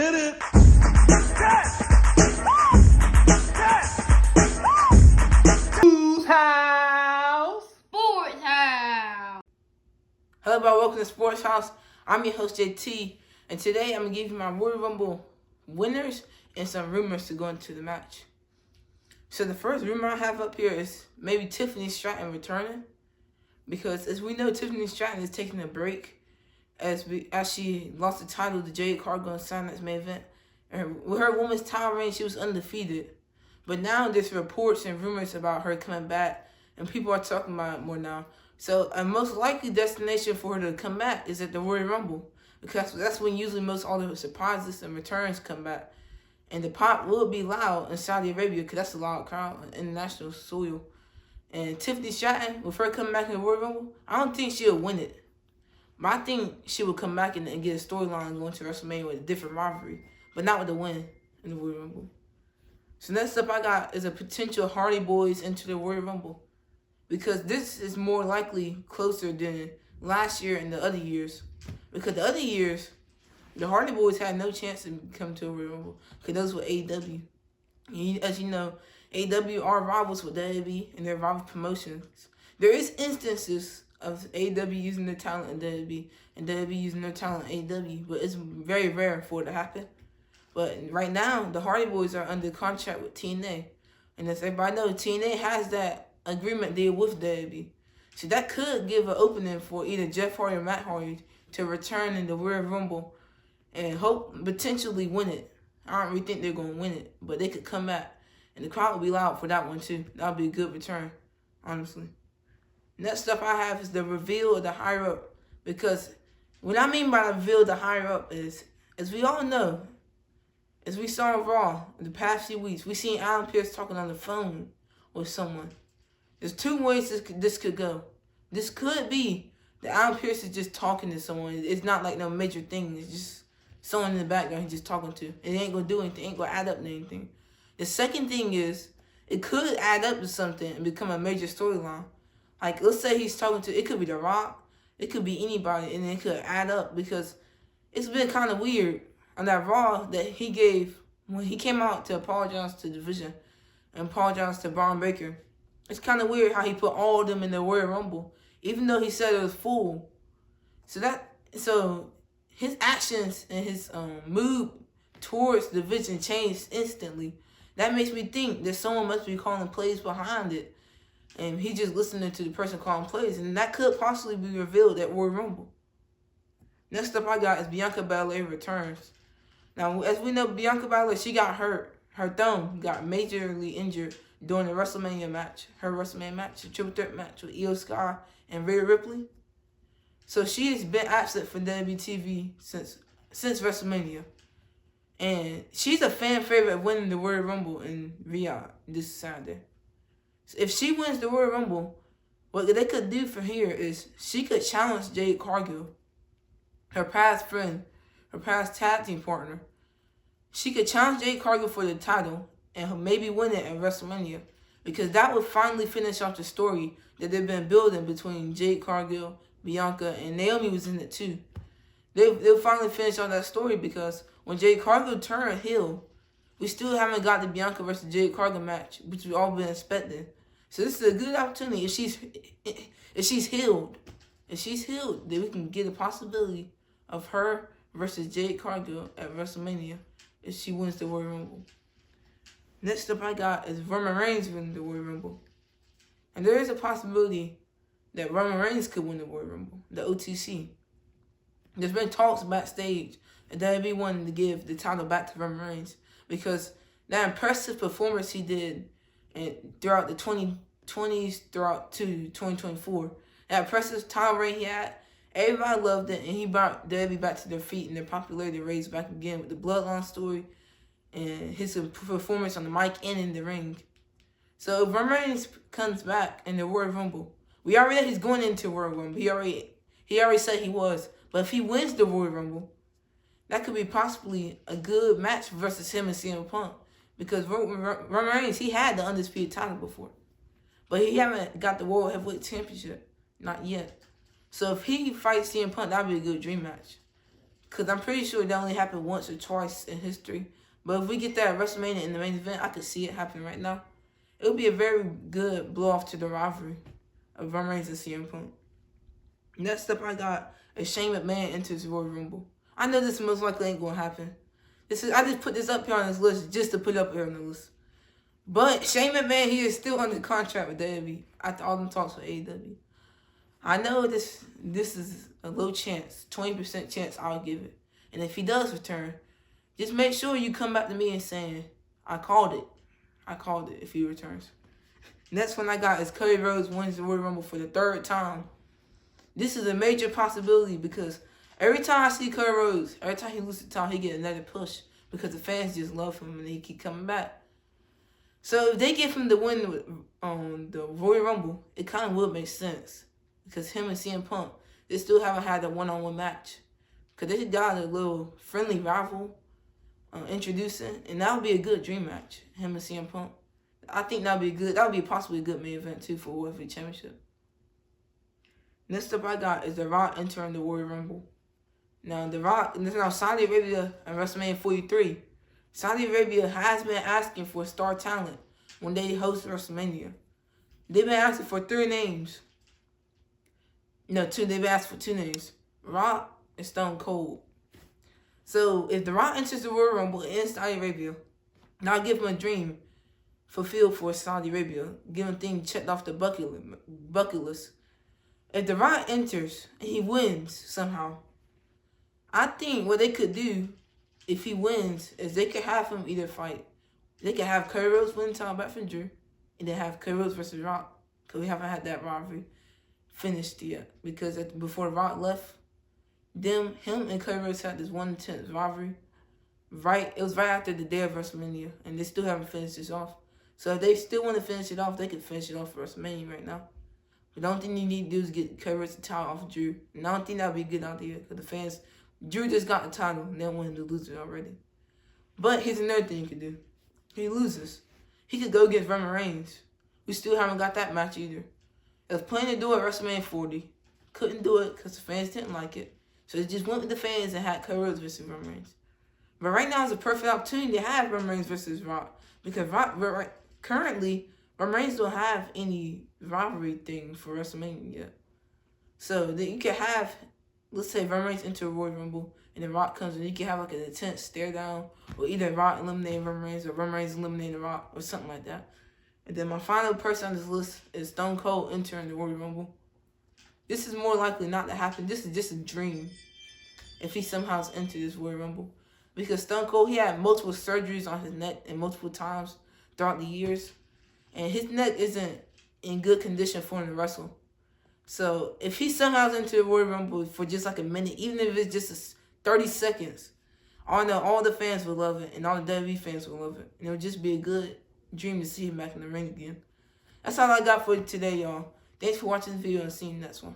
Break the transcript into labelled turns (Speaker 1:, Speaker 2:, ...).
Speaker 1: Hit it. Whose house?
Speaker 2: Sports House.
Speaker 3: Hello, everybody. Welcome to Sports House. I'm your host, JT, and today I'm going to give you my Royal Rumble winners and some rumors to go into the match. So the first rumor I have up here is maybe Tiffany Stratton returning, because as we know, Tiffany Stratton is taking a break as she lost the title to Jade Cargill in Saturday's main event. And with her women's title reign, she was undefeated. But now there's reports and rumors about her coming back, and people are talking about it more now. So a most likely destination for her to come back is at the Royal Rumble, because that's when usually most all the surprises and returns come back. And the pop will be loud in Saudi Arabia, because that's a loud crowd on international soil. And Tiffany Stratton, with her coming back in the Royal Rumble, I don't think she'll win it. But I think she will come back and get a storyline going to WrestleMania with a different rivalry, but not with the win in the Royal Rumble. So next up I got is a potential Hardy Boys into the Royal Rumble, because this is more likely closer than last year and the other years. Because the other years, the Hardy Boys had no chance to come to a Royal Rumble, because those were AEW. As you know, AEW are rivals with WWE and their rival promotions. There is instances of AEW using their talent in WWE and WWE using their talent in AEW, but it's very rare for it to happen. But right now, the Hardy Boys are under contract with TNA. And as everybody knows, TNA has that agreement deal with WWE. So that could give an opening for either Jeff Hardy or Matt Hardy to return in the Royal Rumble and hope potentially win it. I don't really think they're going to win it, but they could come back. And the crowd will be loud for that one too. That would be a good return, honestly. Next up I have is the reveal of the higher up. Because what I mean by the reveal of the higher up is, as we all know, as we saw on Raw in the past few weeks, we seen Alan Pierce talking on the phone with someone. There's two ways this could go. This could be that Alan Pierce is just talking to someone. It's not like no major thing. It's just someone in the background he's just talking to. It ain't going to do anything. It ain't going to add up to anything. The second thing is, it could add up to something and become a major storyline. Like, let's say he's talking to, it could be The Rock, it could be anybody, and it could add up, because it's been kind of weird on that Raw that he gave, when he came out to apologize to Division and apologize to Braun Breaker. It's kind of weird how he put all of them in the Royal Rumble, even though he said it was full. So his actions and his mood towards Division changed instantly. That makes me think that someone must be calling plays behind it, and he just listening to the person calling plays, and that could possibly be revealed at Royal Rumble. Next up I got is Bianca Belair returns. Now, as we know, Bianca Belair, she got hurt. Her thumb got majorly injured during the WrestleMania match. Her WrestleMania match, the triple threat match with Io Sky and Rhea Ripley. So she has been absent from WTV since WrestleMania. And she's a fan favorite of winning the Royal Rumble in Riyadh this Saturday. So if she wins the Royal Rumble, what they could do from here is she could challenge Jade Cargill, her past friend, her past tag team partner. She could challenge Jade Cargill for the title and maybe win it at WrestleMania, because that would finally finish off the story that they've been building between Jade Cargill, Bianca, and Naomi was in it too. They'll finally finish off that story, because when Jade Cargill turned heel, we still haven't got the Bianca versus Jade Cargill match, which we've all been expecting. So this is a good opportunity. If she's healed, then we can get a possibility of her versus Jade Cargill at WrestleMania if she wins the Royal Rumble. Next up I got is Roman Reigns winning the Royal Rumble. And there is a possibility that Roman Reigns could win the Royal Rumble, the OTC. There's been talks backstage that WWE wanted to give the title back to Roman Reigns, because that impressive performance he did throughout the 2020s throughout to 2024, that impressive title reign he had, everybody loved it, and he brought WWE back to their feet, and their popularity raised back again with the Bloodline story and his performance on the mic and in the ring. So if Roman Reigns comes back in the Royal Rumble, we already know he's going into Royal Rumble. He already said he was. But if he wins the Royal Rumble, that could be possibly a good match versus him and CM Punk. Because Roman Reigns, he had the undisputed title before. But he haven't got the World Heavyweight Championship. Not yet. So if he fights CM Punk, that would be a good dream match. Because I'm pretty sure that only happened once or twice in history. But if we get that at WrestleMania in the main event, I could see it happening right now. It would be a very good blow-off to the rivalry of Roman Reigns and CM Punk. Next up, I got a Shane McMahon enters Royal Rumble. I know this most likely ain't going to happen. I just put this up here on this list just to put it up here on the list. But Shane McMahon, he is still under contract with WWE after all them talks with AEW. I know this is a low chance, 20% chance I'll give it. And if he does return, just make sure you come back to me and saying, I called it. I called it if he returns. Next one I got is Cody Rhodes wins the Royal Rumble for the 3rd time. This is a major possibility because every time I see Cody Rhodes, every time he loses the title, he get another push because the fans just love him and he keep coming back. So if they give him the win on the Royal Rumble, it kind of would make sense because him and CM Punk, they still haven't had a one-on-one match because they got a little friendly rival introducing, and that would be a good dream match, him and CM Punk. I think that would be good. That would be possibly a good main event too for World Heavyweight Championship. Next up I got is The Rock entering the Royal Rumble. Now The Rock, Saudi Arabia and WrestleMania 43. Saudi Arabia has been asking for star talent when they host WrestleMania. They've been asking for 3 names. No, 2. They've asked for 2 names: Rock and Stone Cold. So if The Rock enters the Royal Rumble in Saudi Arabia, now give him a dream fulfilled for Saudi Arabia. Give him things checked off the bucket list. If The Rock enters and he wins somehow, I think what they could do if he wins is they could have him either fight. They could have Cody Rhodes win the title back from Drew, and then have Cody Rhodes versus Rock, because we haven't had that rivalry finished yet. Because before Rock left, him and Cody Rhodes had this one intense rivalry. It was right after the day of WrestleMania, and they still haven't finished this off. So if they still want to finish it off, they can finish it off for WrestleMania right now. But the only thing you need to do is get Cody Rhodes the title off of Drew. And I don't think that would be a good idea because the fans, Drew just got the title and they want him to lose it already. But here's another thing he could do. He loses. He could go against Roman Reigns. We still haven't got that match either. It was planning to do it at WrestleMania 40. Couldn't do it because the fans didn't like it. So they just went with the fans and had Cody Rhodes versus Roman Reigns. But right now is a perfect opportunity to have Roman Reigns versus Rock. Because currently, Roman Reigns don't have any rivalry thing for WrestleMania yet. So that you can have, let's say Roman Reigns enter a Royal Rumble and then Rock comes and you can have like an intense stare down, or either Rock eliminating Roman Reigns or Roman Reigns eliminating Rock or something like that. And then my final person on this list is Stone Cold entering the Royal Rumble. This is more likely not to happen. This is just a dream if he somehow has entered this Royal Rumble. Because Stone Cold, he had multiple surgeries on his neck and multiple times throughout the years. And his neck isn't in good condition for him to wrestle. So if he somehow is into the Royal Rumble for just like a minute, even if it's just 30 seconds, all the fans will love it and all the WWE fans will love it. And it would just be a good dream to see him back in the ring again. That's all I got for you today, y'all. Thanks for watching the video and see you in the next one.